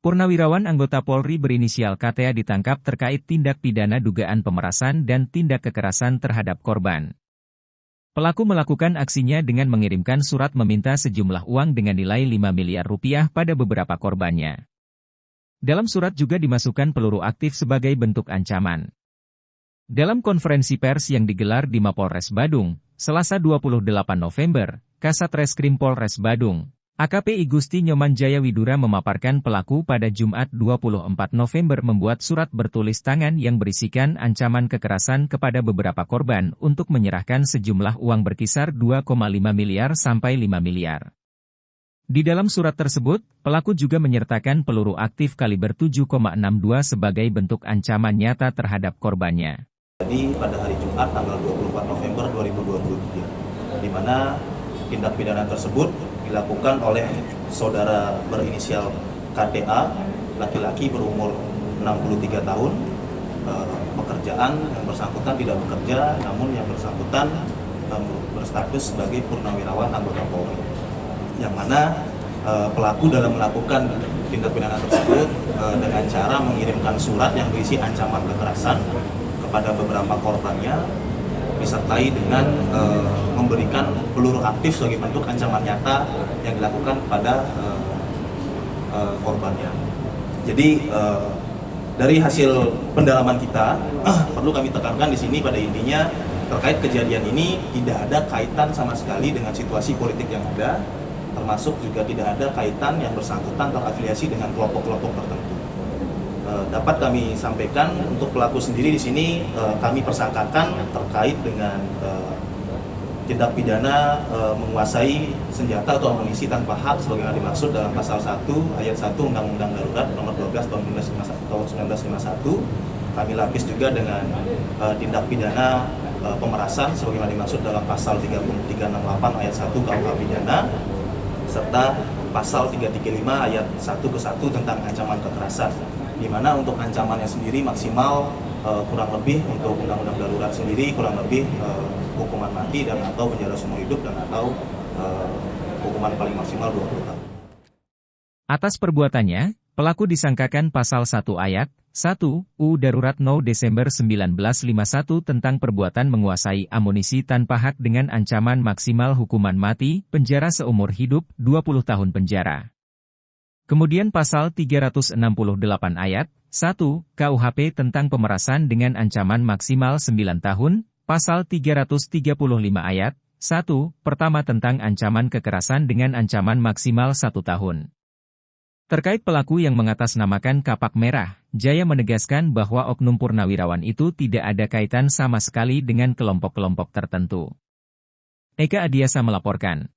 Purnawirawan anggota Polri berinisial KTA ditangkap terkait tindak pidana dugaan pemerasan dan tindak kekerasan terhadap korban. Pelaku melakukan aksinya dengan mengirimkan surat meminta sejumlah uang dengan nilai 5 miliar rupiah pada beberapa korbannya. Dalam surat juga dimasukkan peluru aktif sebagai bentuk ancaman. Dalam konferensi pers yang digelar di Mapolres Badung, Selasa 28 November, Kasat Reskrim Polres Badung, AKP I Gusti Nyoman Jaya Widura memaparkan pelaku pada Jumat 24 November membuat surat bertulis tangan yang berisikan ancaman kekerasan kepada beberapa korban untuk menyerahkan sejumlah uang berkisar 2,5 miliar sampai 5 miliar. Di dalam surat tersebut, pelaku juga menyertakan peluru aktif kaliber 7,62 sebagai bentuk ancaman nyata terhadap korbannya. Jadi pada hari Jumat tanggal 24 November 2023, di mana tindak pidana tersebut dilakukan oleh saudara berinisial KTA, laki-laki berumur 63 tahun, pekerjaan yang bersangkutan tidak bekerja, namun yang bersangkutan berstatus sebagai purnawirawan anggota Polri. Yang mana pelaku dalam melakukan tindak pidana tersebut dengan cara mengirimkan surat yang berisi ancaman kekerasan kepada beberapa korbannya, disertai dengan memberikan peluru aktif sebagai bentuk ancaman nyata yang dilakukan kepada korbannya. Jadi dari hasil pendalaman kita perlu kami tekankan di sini pada intinya terkait kejadian ini tidak ada kaitan sama sekali dengan situasi politik yang ada, termasuk juga tidak ada kaitan yang bersangkutan terafiliasi dengan kelompok-kelompok tertentu. Dapat kami sampaikan untuk pelaku sendiri di sini kami persangkakan terkait dengan tindak pidana menguasai senjata atau amunisi tanpa hak sebagaimana dimaksud dalam pasal 1 ayat 1 Undang-Undang Darurat nomor 12 tahun 1951. Kami lapis juga dengan tindak pidana pemerasan sebagaimana dimaksud dalam pasal 368 ayat 1 KUH pidana serta pasal 335 ayat 1 ke 1 tentang ancaman kekerasan, di mana untuk ancamannya sendiri maksimal kurang lebih untuk undang-undang darurat sendiri kurang lebih hukuman mati dan atau penjara seumur hidup dan atau hukuman paling maksimal 20 tahun. Atas perbuatannya, pelaku disangkakan pasal 1 ayat 1 UU Darurat No Desember 1951 tentang perbuatan menguasai amunisi tanpa hak dengan ancaman maksimal hukuman mati, penjara seumur hidup, 20 tahun penjara. Kemudian pasal 368 ayat 1 KUHP tentang pemerasan dengan ancaman maksimal 9 tahun, pasal 335 ayat 1 pertama tentang ancaman kekerasan dengan ancaman maksimal 1 tahun. Terkait pelaku yang mengatasnamakan Kapak Merah, Jaya menegaskan bahwa oknum purnawirawan itu tidak ada kaitan sama sekali dengan kelompok-kelompok tertentu. Eka Adiasa melaporkan.